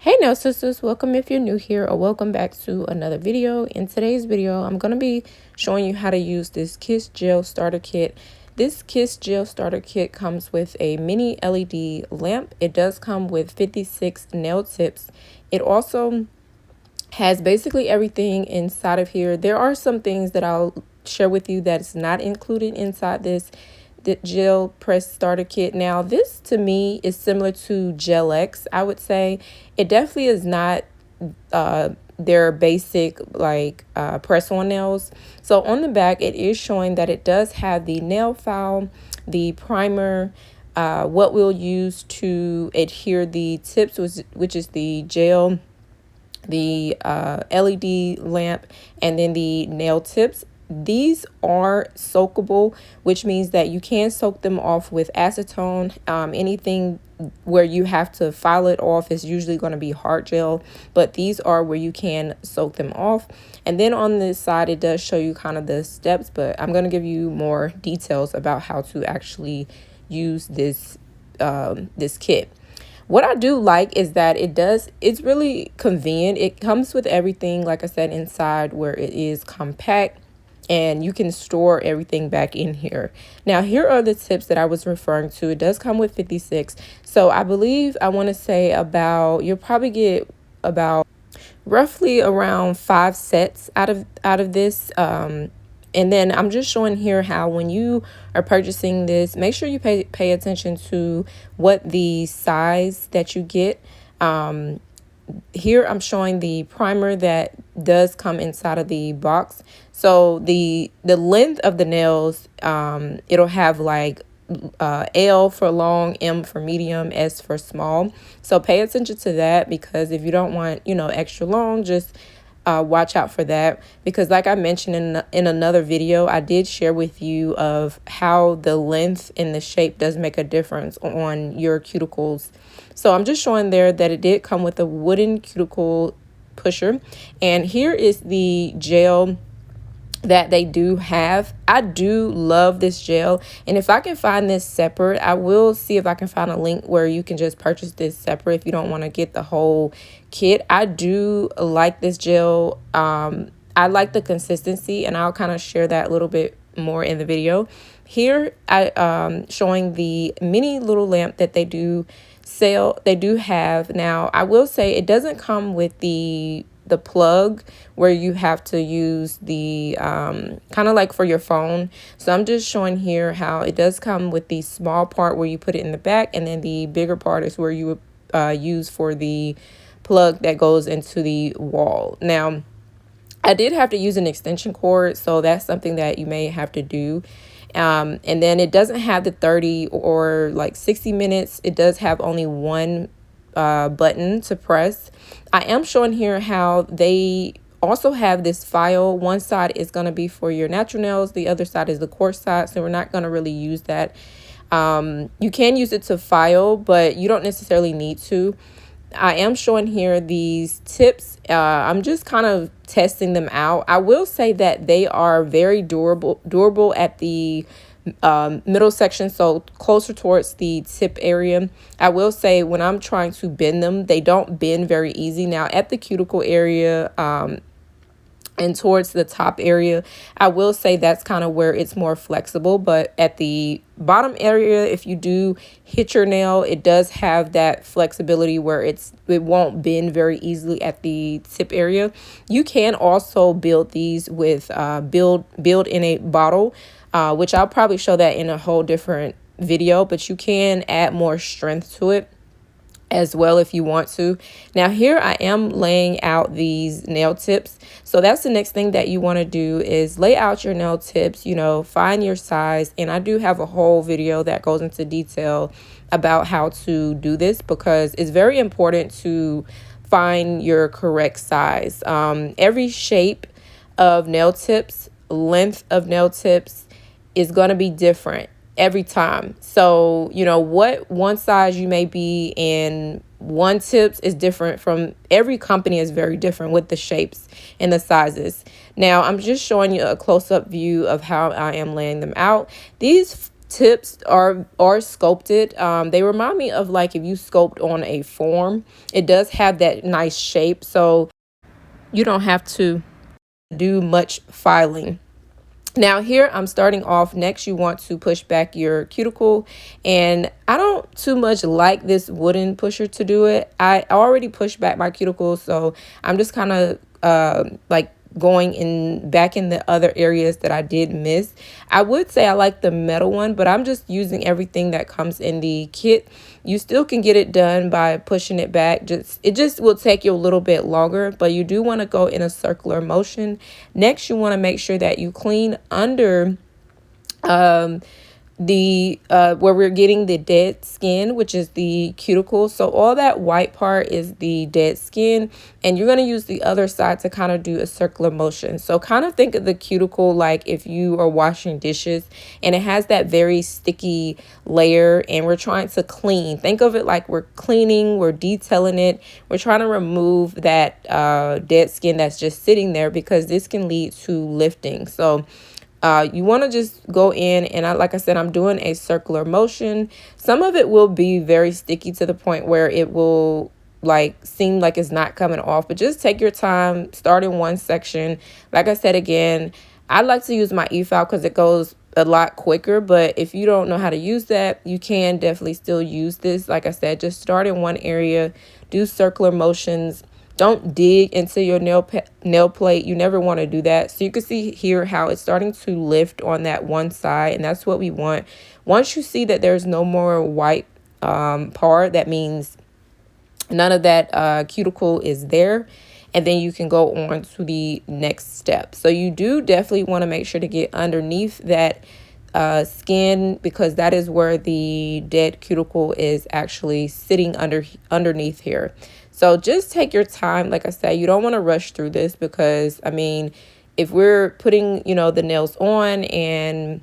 Hey nail sisters, welcome if you're new here or welcome back to another video. In today's video, I'm going to be showing you how to use this Kiss Gel Starter Kit. This Kiss Gel Starter Kit comes with a mini LED lamp. It does come with 56 nail tips. It also has basically everything inside of here. There are some things that I'll share with you that's not included inside this the gel press starter kit. Now this to me is similar to Gel X. I would say it definitely is not their basic press on nails. So on the back it is showing that it does have the nail file, the primer, what we'll use to adhere the tips, which is the gel, the LED lamp, and then the nail tips. These are soakable, which means that you can soak them off with acetone. Anything where you have to file it off is usually going to be hard gel, but these are where you can soak them off. And then on this side, it does show you kind of the steps, but I'm going to give you more details about how to actually use this this kit. What I do like is that it's really convenient. It comes with everything, like I said, inside, where it is compact and you can store everything back in here. Now, here are the tips that I was referring to. It does come with 56. So I believe I want to say you'll probably get about roughly around 5 sets out of this. And then I'm just showing here how when you are purchasing this, make sure you pay attention to what the size that you get. Here I'm showing the primer that does come inside of the box. So the length of the nails, it'll have like L for long, M for medium, S for small. So pay attention to that, because if you don't want, extra long, just watch out for that, because like I mentioned in another video, I did share with you of how the length and the shape does make a difference on your cuticles. So I'm just showing there that it did come with a wooden cuticle pusher, and here is the gel that they do have. I do love this gel, and if I can find this separate, I will see if I can find a link where you can just purchase this separate if you don't want to get the whole kit. I do like this gel. I like the consistency, and I'll kind of share that a little bit more in the video. Here I showing the mini little lamp that they do sell. They do have. Now I will say it doesn't come with the plug where you have to use the kind of like for your phone. So I'm just showing here how it does come with the small part where you put it in the back, and then the bigger part is where you would use for the plug that goes into the wall. Now I did have to use an extension cord, so that's something that you may have to do. And then it doesn't have the 30 or like 60 minutes. It does have only one button to press. I am showing here how they also have this file. One side is going to be for your natural nails, the other side is the quartz side, so we're not going to really use that. You can use it to file, but you don't necessarily need to. I am showing here these tips. I'm just kind of testing them out. I will say that they are very durable at the middle section, so closer towards the tip area. I will say when I'm trying to bend them, they don't bend very easy. Now at the cuticle area and towards the top area, I will say that's kind of where it's more flexible, but at the bottom area, if you do hit your nail, it does have that flexibility where it won't bend very easily at the tip area. You can also build these with build in a bottle, which I'll probably show that in a whole different video, but you can add more strength to it as well if you want to. Now here I am laying out these nail tips. So that's the next thing that you want to do, is lay out your nail tips, find your size. And I do have a whole video that goes into detail about how to do this, because it's very important to find your correct size. Every shape of nail tips, length of nail tips is going to be different every time. So what one size you may be in, one tips is different from every company, is very different with the shapes and the sizes. Now I'm just showing you a close-up view of how I am laying them out. These tips are sculpted. They remind me of like if you sculpt on a form. It does have that nice shape, so you don't have to do much filing. Now here I'm starting off. Next, you want to push back your cuticle, and I don't too much like this wooden pusher to do it. I already pushed back my cuticle, so I'm just kind of like going in back in the other areas that I did miss. I would say I like the metal one, but I'm just using everything that comes in the kit. You still can get it done by pushing it back. It just will take you a little bit longer, but you do want to go in a circular motion. Next, you want to make sure that you clean under the where we're getting the dead skin, which is the cuticle. So all that white part is the dead skin, and you're going to use the other side to kind of do a circular motion. So kind of think of the cuticle like if you are washing dishes and it has that very sticky layer and we're trying to clean. Think of it like we're cleaning, we're detailing it, we're trying to remove that dead skin that's just sitting there, because this can lead to lifting. So you want to just go in, and like I said, I'm doing a circular motion. Some of it will be very sticky to the point where it will like seem like it's not coming off, but just take your time, start in one section. Like I said, again, I like to use my e-file because it goes a lot quicker, but if you don't know how to use that, you can definitely still use this. Like I said, just start in one area, do circular motions. Don't dig into your nail plate. You never want to do that. So you can see here how it's starting to lift on that one side, and that's what we want. Once you see that there's no more white part, that means none of that cuticle is there, and then you can go on to the next step. So you do definitely want to make sure to get underneath that skin, because that is where the dead cuticle is actually sitting underneath here. So just take your time. Like I said, you don't want to rush through this, because I mean, if we're putting, the nails on and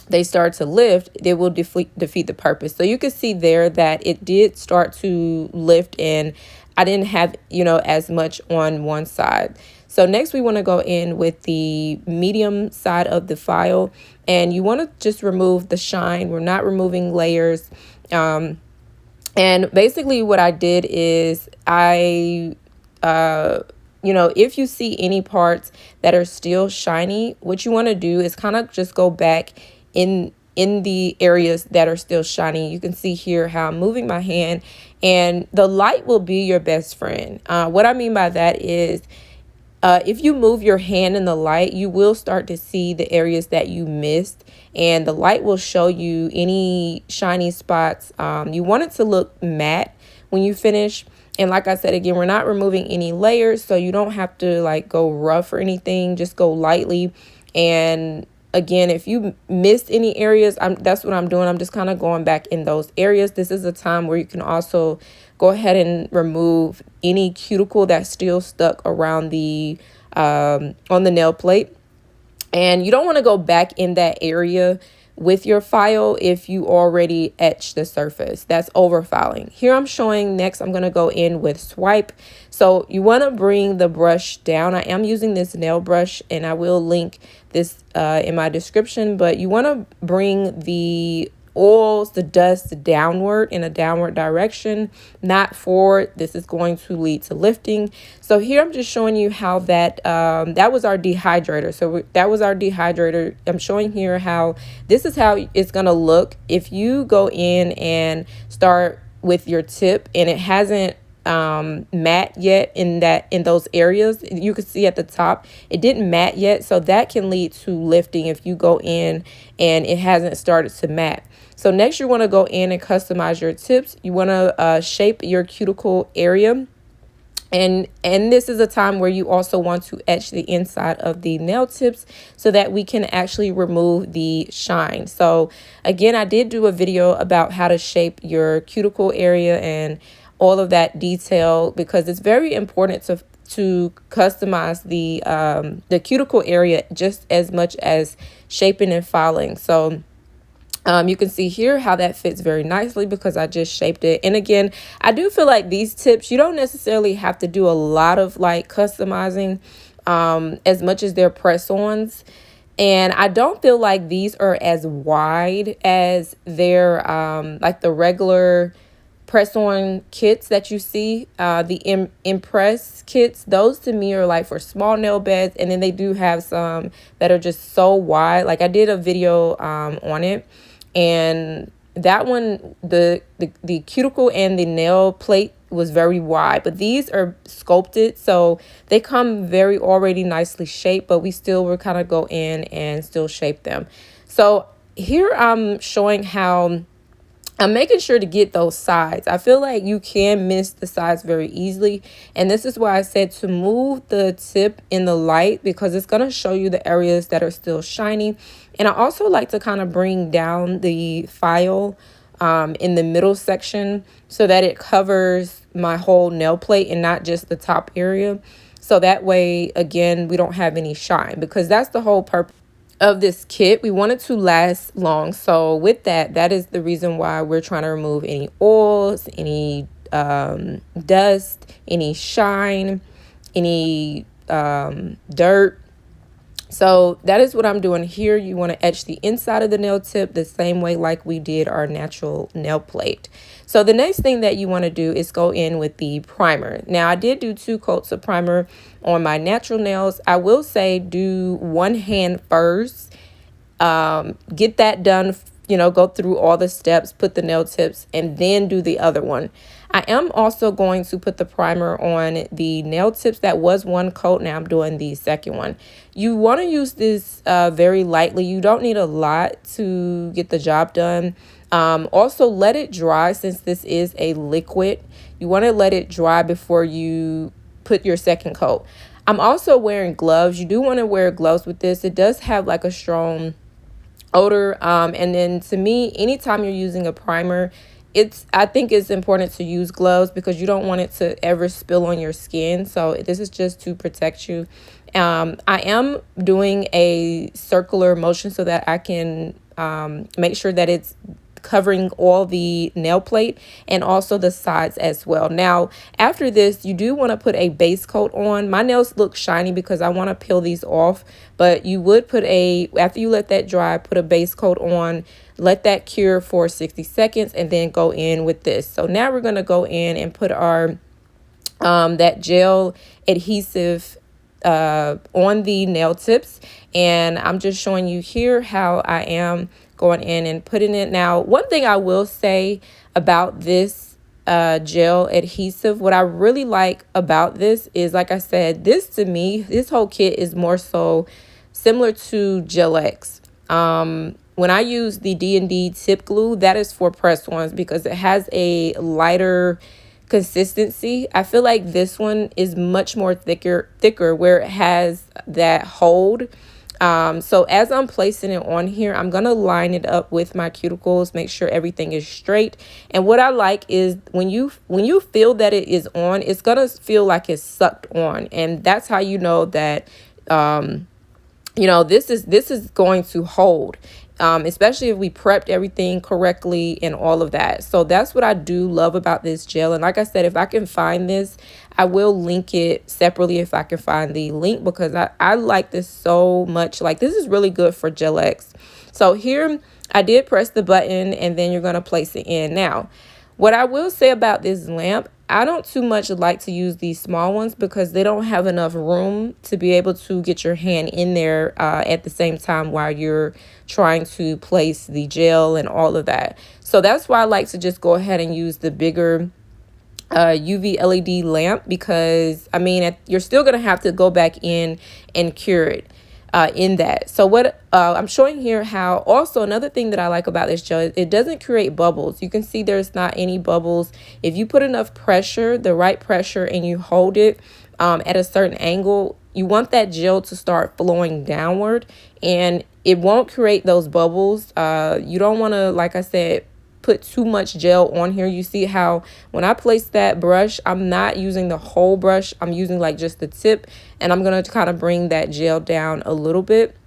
they start to lift, they will defeat the purpose. So you can see there that it did start to lift, and I didn't have, as much on one side. So next we want to go in with the medium side of the file, and you want to just remove the shine. We're not removing layers. And basically what I did is if you see any parts that are still shiny, what you want to do is kind of just go back in the areas that are still shiny. You can see here how I'm moving my hand, and the light will be your best friend. What I mean by that is, if you move your hand in the light, you will start to see the areas that you missed, and the light will show you any shiny spots. You want it to look matte when you finish. And like I said, again, we're not removing any layers, so you don't have to like go rough or anything. Just go lightly. And again, if you missed any areas, that's what I'm doing. I'm just kind of going back in those areas. This is a time where you can also go ahead and remove any cuticle that's still stuck around the on the nail plate. And you don't want to go back in that area with your file if you already etched the surface. That's over filing. Here I'm showing next, I'm going to go in with swipe. So you want to bring the brush down. I am using this nail brush, and I will link this in my description, but you want to bring the oils, the dust downward in a downward direction, not forward. This is going to lead to lifting. So here I'm just showing you how that was our dehydrator. So that was our dehydrator. I'm showing here how this is how it's going to look if you go in and start with your tip and it hasn't matte yet in those areas. You can see at the top it didn't matte yet, so that can lead to lifting if you go in and it hasn't started to matte. So next you want to go in and customize your tips. You want to shape your cuticle area. And this is a time where you also want to etch the inside of the nail tips so that we can actually remove the shine. So again, I did do a video about how to shape your cuticle area and all of that detail, because it's very important to customize the cuticle area just as much as shaping and filing. So you can see here how that fits very nicely because I just shaped it. And again, I do feel like these tips, you don't necessarily have to do a lot of like customizing as much as they're press-ons. And I don't feel like these are as wide as their like the regular press-on kits that you see, the Impress kits. Those to me are like for small nail beds, and then they do have some that are just so wide. Like I did a video on it, and that one, the cuticle and the nail plate was very wide, but these are sculpted, so they come very already nicely shaped, but we still will kind of go in and still shape them. So here I'm showing how I'm making sure to get those sides. I feel like you can miss the sides very easily. And this is why I said to move the tip in the light, because it's going to show you the areas that are still shiny. And I also like to kind of bring down the file in the middle section so that it covers my whole nail plate and not just the top area. So that way, again, we don't have any shine, because that's the whole purpose of this kit. We want it to last long. So with that is the reason why we're trying to remove any oils, any dust, any shine, any dirt. So that is what I'm doing here. You want to etch the inside of the nail tip the same way like we did our natural nail plate. So the next thing that you want to do is go in with the primer. Now I did do 2 coats of primer on my natural nails. I will say do one hand first. Get that done, you know, go through all the steps, put the nail tips, and then do the other one. I am also going to put the primer on the nail tips. That was 1 coat. Now I'm doing the second one. You want to use this very lightly. You don't need a lot to get the job done. Also let it dry, since this is a liquid. You want to let it dry before you put your second coat. I'm also wearing gloves. You do want to wear gloves with this. It does have like a strong odor. And then to me, anytime you're using a primer, I think it's important to use gloves, because you don't want it to ever spill on your skin. So this is just to protect you. I am doing a circular motion so that I can make sure that it's covering all the nail plate and also the sides as well. Now, after this, you do want to put a base coat on. My nails look shiny because I want to peel these off, but you would put after you let that dry, put a base coat on, let that cure for 60 seconds, and then go in with this. So now we're going to go in and put our that gel adhesive on the nail tips, and I'm just showing you here how I am going in and putting it. Now, one thing I will say about this gel adhesive, what I really like about this is, like I said, this to me, this whole kit is more so similar to Gel X. When I use the D&D tip glue, that is for press-ons because it has a lighter consistency. I feel like this one is much more thicker where it has that hold. So as I'm placing it on here, I'm going to line it up with my cuticles, make sure everything is straight. And what I like is when you feel that it is on, it's going to feel like it's sucked on. And that's how you know that, you know, this is going to hold. Especially if we prepped everything correctly and all of that. So that's what I do love about this gel. And like I said, if I can find this, I will link it separately if I can find the link, because I like this so much. Like, this is really good for Gel X. So here I did press the button, and then you're going to place it in. Now, what I will say about this lamp, I don't too much like to use these small ones because they don't have enough room to be able to get your hand in there at the same time while you're trying to place the gel and all of that. So that's why I like to just go ahead and use the bigger UV LED lamp, because I mean, you're still going to have to go back in and cure it in that. So what I'm showing here, how also another thing that I like about this gel, it doesn't create bubbles. You can see there's not any bubbles. If you put enough pressure, the right pressure, and you hold it at a certain angle, you want that gel to start flowing downward, and it won't create those bubbles. You don't want to, like I said, put too much gel on here. You see how when I place that brush, I'm not using the whole brush. I'm using like just the tip, and I'm going to kind of bring that gel down a little bit.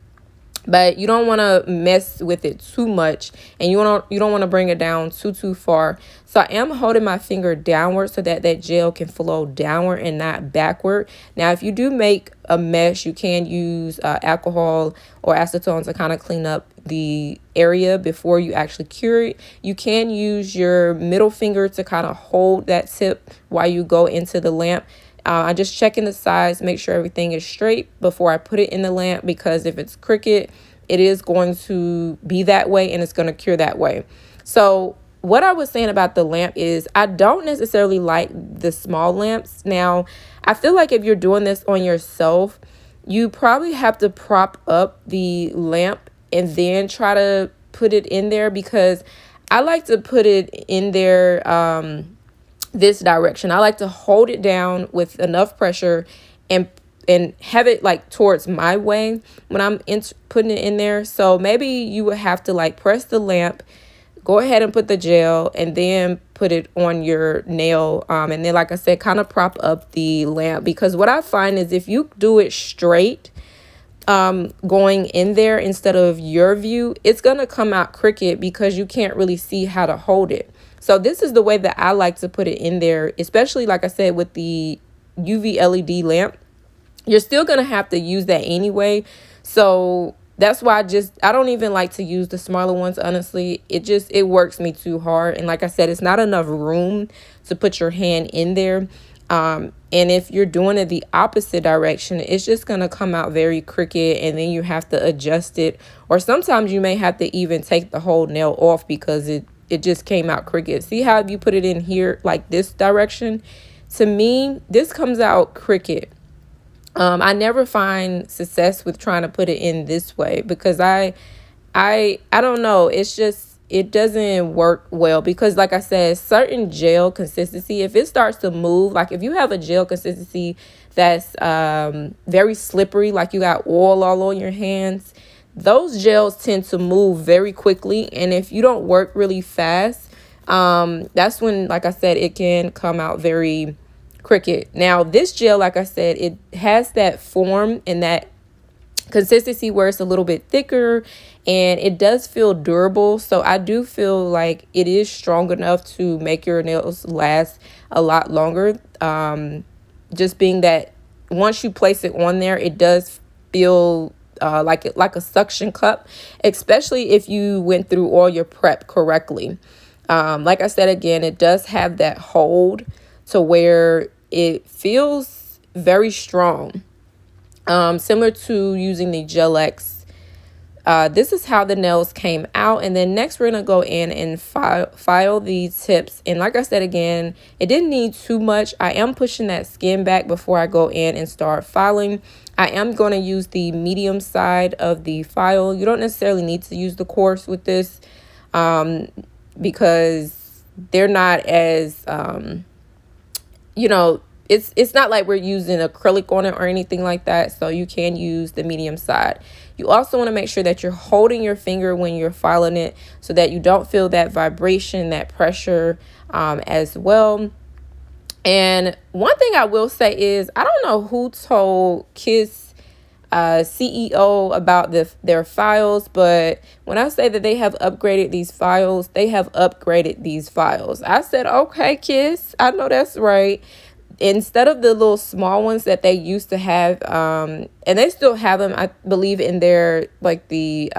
but you don't want to mess with it too much, and you don't want to bring it down too far. So I am holding my finger downward so that that gel can flow downward and not backward. Now if you do make a mess, you can use alcohol or acetone to kind of clean up the area before you actually cure it. You can use your middle finger to kind of hold that tip while you go into the lamp. I'm just checking the sides, make sure everything is straight before I put it in the lamp, because if it's crooked, it is going to be that way and it's going to cure that way. So what I was saying about the lamp is I don't necessarily like the small lamps. Now, I feel like if you're doing this on yourself, you probably have to prop up the lamp and then try to put it in there, because I like to put it in there this direction. I like to hold it down with enough pressure and have it like towards my way when I'm putting it in there. So maybe you would have to like press the lamp, go ahead and put the gel, and then put it on your nail. And then, like I said, kind of prop up the lamp, because what I find is if you do it straight, going in there instead of your view, it's going to come out crooked because you can't really see how to hold it. So this is the way that I like to put it in there, especially like I said with the UV LED lamp. You're still going to have to use that anyway. So that's why I don't even like to use the smaller ones, honestly. It works me too hard. And like I said, it's not enough room to put your hand in there. And if you're doing it the opposite direction, it's just going to come out very crooked, and then you have to adjust it. Or sometimes you may have to even take the whole nail off because it just came out crooked. See how you put it in here like this direction? To me, this comes out crooked. I never find success with trying to put it in this way, because I don't know. It's just, it doesn't work well, because like I said, certain gel consistency, if it starts to move, like if you have a gel consistency that's very slippery, like you got oil all on your hands, those gels tend to move very quickly. And if you don't work really fast, that's when, like I said, it can come out very crooked. Now this gel, like I said, it has that form and that consistency where it's a little bit thicker, and it does feel durable. So I do feel like it is strong enough to make your nails last a lot longer. Just being that once you place it on there, it does feel like a suction cup, especially if you went through all your prep correctly. Like I said, again, it does have that hold to where it feels very strong, similar to using the Gel X. This is how the nails came out. And then next we're going to go in and file the tips. And like I said, again, it didn't need too much. I am pushing that skin back before I go in and start filing. I am going to use the medium side of the file. You don't necessarily need to use the coarse with this, because they're not as, it's not like we're using acrylic on it or anything like that. So you can use the medium side. You also want to make sure that you're holding your finger when you're filing it, so that you don't feel that vibration, that pressure as well. And one thing I will say is, I don't know who told Kiss CEO about their files, but when I say that they have upgraded these files, they have upgraded these files. I said, okay, Kiss, I know that's right. Instead of the little small ones that they used to have, and they still have them, I believe, in their, like the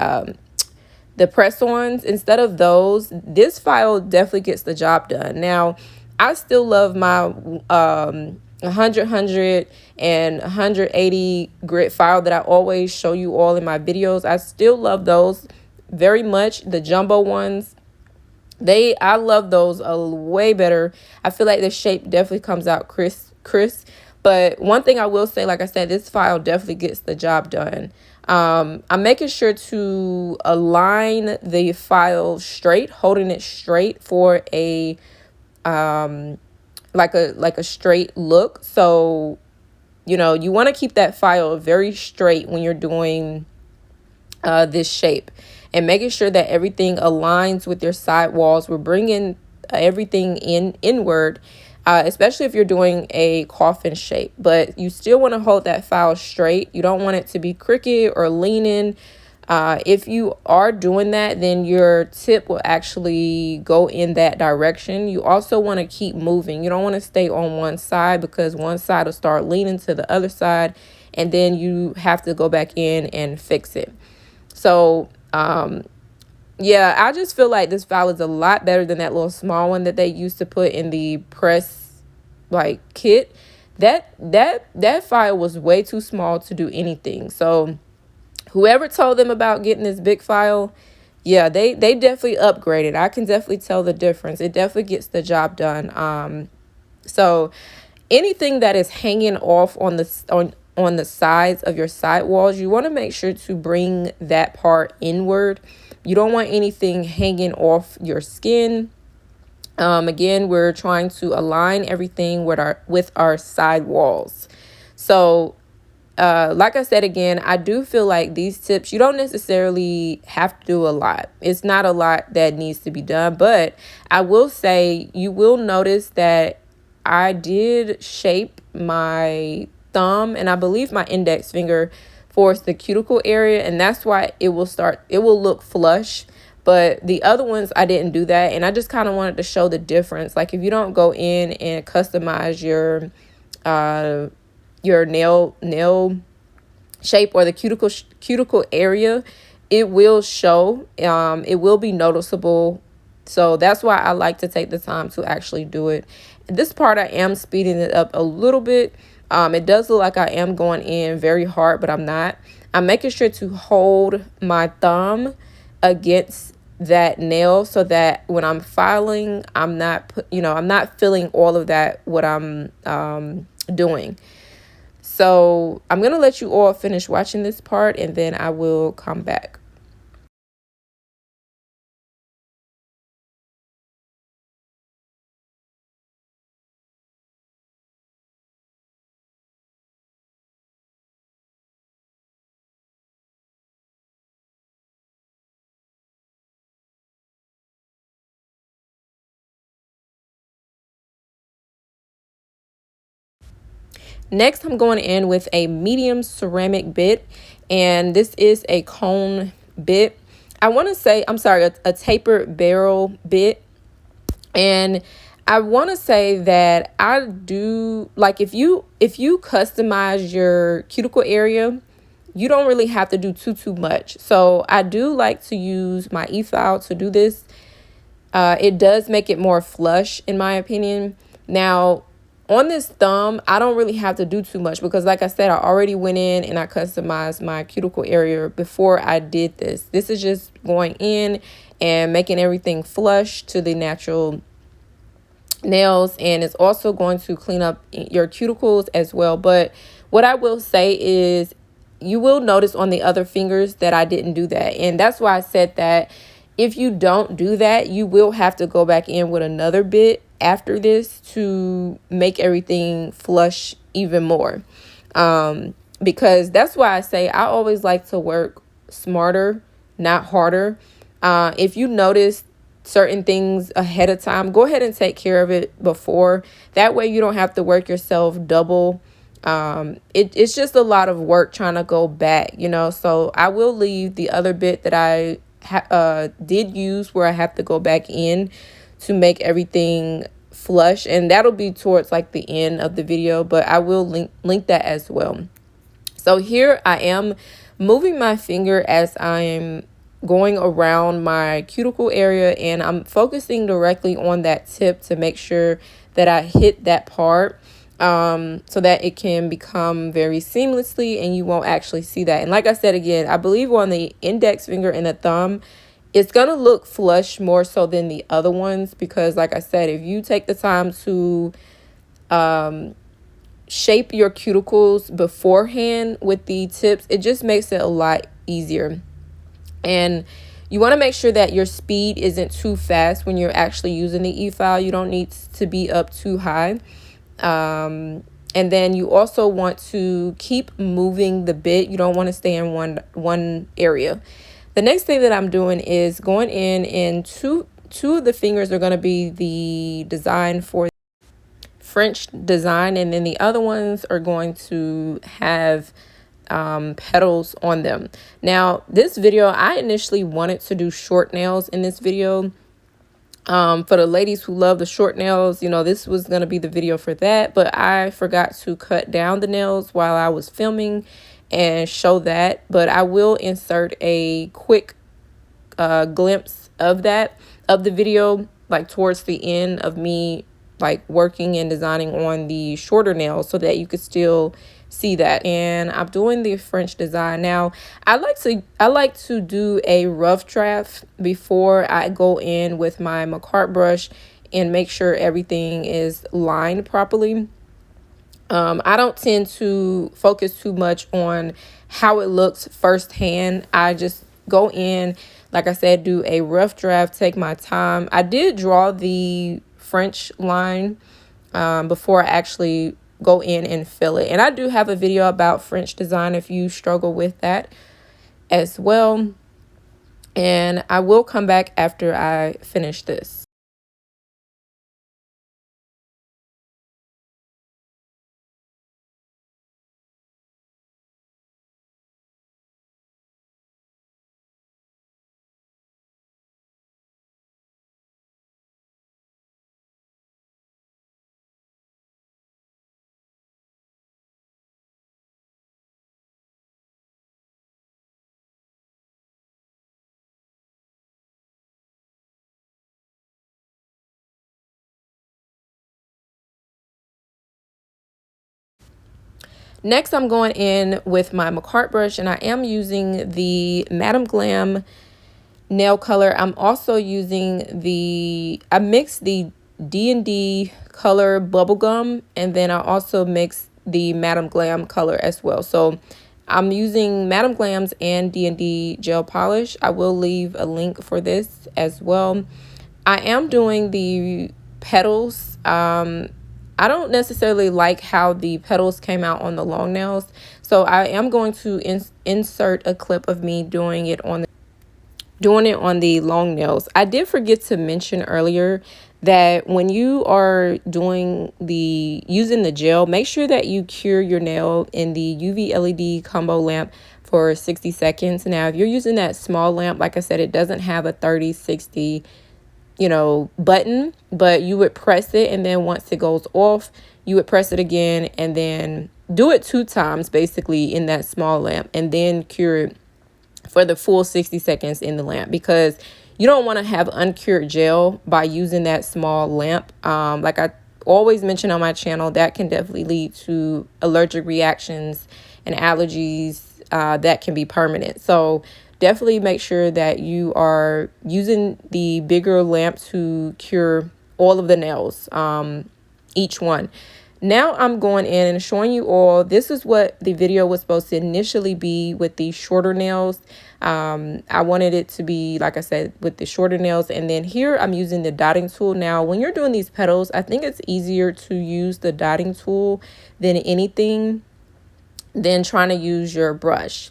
press-ons, instead of those, this file definitely gets the job done. Now, I still love my 100 and 180 grit file that I always show you all in my videos. I still love those very much. The jumbo ones, I love those way better. I feel like the shape definitely comes out crisp. But one thing I will say, like I said, this file definitely gets the job done. I'm making sure to align the file straight, holding it straight for a like a straight look. So you want to keep that file very straight when you're doing this shape, and making sure that everything aligns with your side walls. We're bringing everything inward, especially if you're doing a coffin shape, but you still want to hold that file straight. You don't want it to be crooked or leaning. If you are doing that, then your tip will actually go in that direction. You also want to keep moving. You don't want to stay on one side, because one side will start leaning to the other side, and then you have to go back in and fix it. So, yeah, I just feel like this file is a lot better than that little small one that they used to put in the press like kit. That file was way too small to do anything. So whoever told them about getting this big file, yeah, they definitely upgraded. I can definitely tell the difference. It definitely gets the job done. So anything that is hanging off on the sides of your sidewalls, you want to make sure to bring that part inward. You don't want anything hanging off your skin. Again, we're trying to align everything with our side walls. So like I said, again, I do feel like these tips, you don't necessarily have to do a lot. It's not a lot that needs to be done, but I will say you will notice that I did shape my thumb and I believe my index finger for the cuticle area, and that's why it will look flush. But the other ones, I didn't do that, and I just kind of wanted to show the difference. Like, if you don't go in and customize your nail shape or the cuticle area, it will show. It will be noticeable. So that's why I like to take the time to actually do it. This part, I am speeding it up a little bit. It does look like I am going in very hard, but I'm not. I'm making sure to hold my thumb against that nail so that when I'm filing, I'm not feeling all of that what I'm doing. So I'm going to let you all finish watching this part, and then I will come back. Next, I'm going in with a medium ceramic bit, and this is a cone bit. I want to say, I'm sorry, a tapered barrel bit. And I want to say that I do like, if you customize your cuticle area, you don't really have to do too much. So I do like to use my e-file to do this. It does make it more flush, in my opinion. Now, on this thumb, I don't really have to do too much because, like I said, I already went in and I customized my cuticle area before I did this. This is just going in and making everything flush to the natural nails, and it's also going to clean up your cuticles as well. But what I will say is, you will notice on the other fingers that I didn't do that, and that's why I said that if you don't do that, you will have to go back in with another bit after this to make everything flush even more. Because that's why I say I always like to work smarter, not harder. If you notice certain things ahead of time, go ahead and take care of it before. That way you don't have to work yourself double. It's just a lot of work trying to go back, so I will leave the other bit that I did use where I have to go back in to make everything flush, and that'll be towards like the end of the video, but I will link that as well. So here I am moving my finger as I'm going around my cuticle area, and I'm focusing directly on that tip to make sure that I hit that part, so that it can become very seamlessly and you won't actually see that. And like I said, again, I believe on the index finger and the thumb, it's going to look flush more so than the other ones, because like I said, if you take the time to shape your cuticles beforehand with the tips, it just makes it a lot easier. And you want to make sure that your speed isn't too fast when you're actually using the e-file. You don't need to be up too high. And then you also want to keep moving the bit. You don't want to stay in one area. The next thing that I'm doing is going in, and two of the fingers are going to be the design for French design, and then the other ones are going to have petals on them. Now, this video, I initially wanted to do short nails in this video. For the ladies who love the short nails, you know, this was going to be the video for that, but I forgot to cut down the nails while I was filming and show that. But I will insert a quick glimpse of that, of the video, like towards the end of me like working and designing on the shorter nails, so that you could still see that. And I'm doing the French design now. I like to do a rough draft before I go in with my Makartt brush and make sure everything is lined properly. I don't tend to focus too much on how it looks firsthand. I just go in, like I said, do a rough draft, take my time. I did draw the French line before I actually go in and fill it. And I do have a video about French design if you struggle with that as well. And I will come back after I finish this. Next, I'm going in with my Makartt brush, and I am using the Madam Glam nail color. I'm also using I mixed the D&D color bubblegum, and then I also mixed the Madam Glam color as well. So I'm using Madam Glam's and D&D gel polish. I will leave a link for this as well. I am doing the petals. I don't necessarily like how the petals came out on the long nails, so I am going to insert a clip of me doing it on the long nails. I did forget to mention earlier that when you are using the gel, make sure that you cure your nail in the UV LED combo lamp for 60 seconds. Now, if you're using that small lamp, like I said, it doesn't have a 30, 60, button, but you would press it, and then once it goes off, you would press it again, and then do it 2 times basically in that small lamp, and then cure it for the full 60 seconds in the lamp, because you don't want to have uncured gel by using that small lamp. Like I always mention on my channel, that can definitely lead to allergic reactions and allergies that can be permanent. So definitely make sure that you are using the bigger lamp to cure all of the nails, each one. Now I'm going in and showing you all, this is what the video was supposed to initially be with the shorter nails. I wanted it to be, like I said, with the shorter nails. And then here I'm using the dotting tool. Now, when you're doing these petals, I think it's easier to use the dotting tool than anything than trying to use your brush.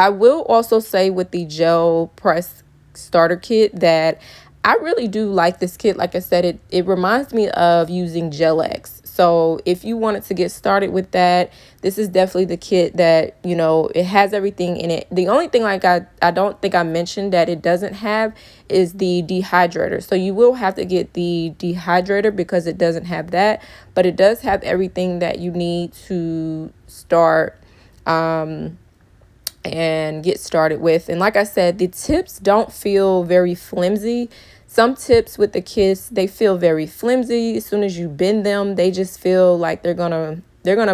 I will also say with the gel press starter kit that I really do like this kit. Like I said, it reminds me of using Gel X. So if you wanted to get started with that, this is definitely the kit that, it has everything in it. The only thing like I don't think I mentioned that it doesn't have is the dehydrator. So you will have to get the dehydrator because it doesn't have that, but it does have everything that you need to start and get started with. And like I said, the tips don't feel very flimsy. Some tips with the kits, they feel very flimsy. As soon as you bend them, they just feel like they're gonna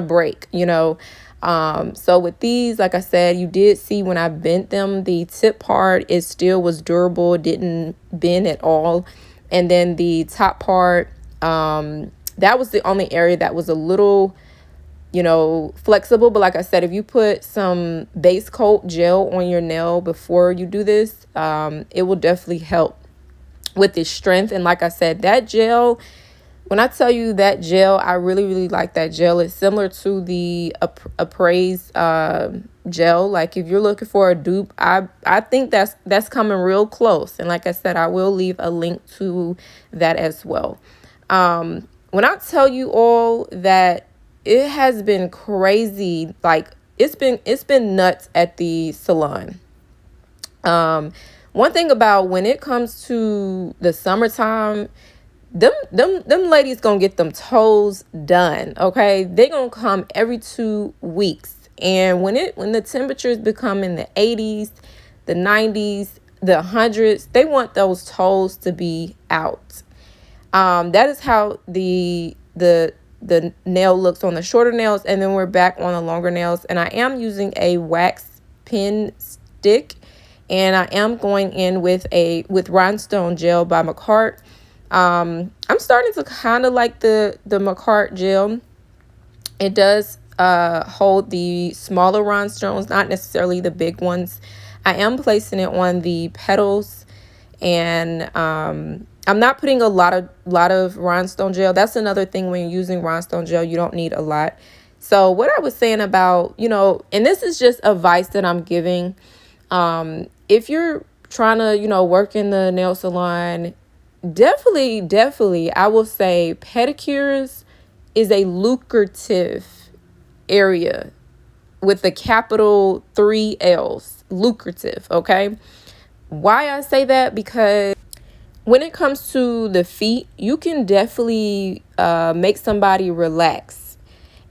break, So with these, like I said, you did see when I bent them, the tip part, it still was durable, didn't bend at all. And then the top part, that was the only area that was a little flexible. But like I said, if you put some base coat gel on your nail before you do this, it will definitely help with the strength. And like I said, that gel, when I tell you that gel, I really like that gel. It's similar to the Appraise gel. Like if you're looking for a dupe, I think that's coming real close. And like I said, I will leave a link to that as well. When I tell you all that it has been crazy. Like it's been nuts at the salon. One thing about when it comes to the summertime, them ladies gonna get them toes done. Okay, they gonna come every 2 weeks, and when the temperatures become in the 80s, the 90s, the hundreds, they want those toes to be out. That is how the nail looks on the shorter nails, and then we're back on the longer nails. And I am using a wax pen stick, and I am going in with Rhinestone Gel by Makartt. I'm starting to kind of like the Makartt gel. It does hold the smaller rhinestones, not necessarily the big ones. I am placing it on the petals, and I'm not putting a lot of rhinestone gel. That's another thing when you're using rhinestone gel, you don't need a lot. So what I was saying about, and this is just advice that I'm giving. If you're trying to, work in the nail salon, definitely, I will say pedicures is a lucrative area with the capital 3 L's, lucrative. Okay. Why I say that? Because when it comes to the feet, you can definitely make somebody relax.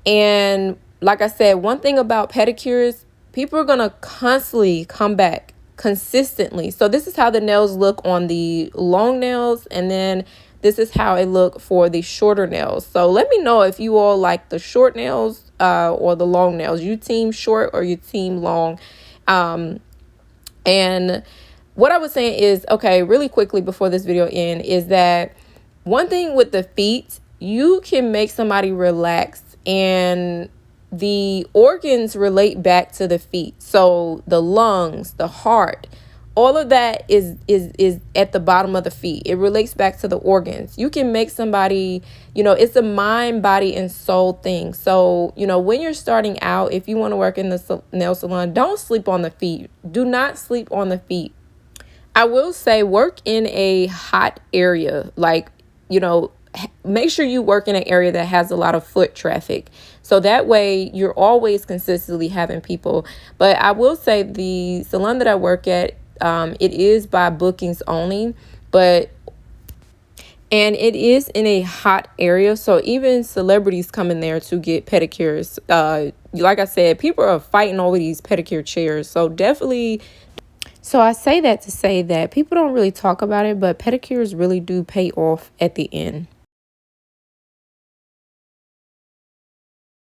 And like I said, one thing about pedicures, people are going to constantly come back consistently. So this is how the nails look on the long nails, and then this is how it look for the shorter nails. So let me know if you all like the short nails or the long nails. You team short or you team long. And what I was saying is, okay, really quickly before this video ends, is that one thing with the feet, you can make somebody relax, and the organs relate back to the feet. So the lungs, the heart, all of that is at the bottom of the feet. It relates back to the organs. You can make somebody, it's a mind, body, and soul thing. So, when you're starting out, if you want to work in the nail salon, don't sleep on the feet. Do not sleep on the feet. I will say work in a hot area, like, make sure you work in an area that has a lot of foot traffic. So that way you're always consistently having people. But I will say the salon that I work at, it is by bookings only, and it is in a hot area. So even celebrities come in there to get pedicures. Like I said, people are fighting over these pedicure chairs. So definitely. So I say that to say that people don't really talk about it, but pedicures really do pay off at the end.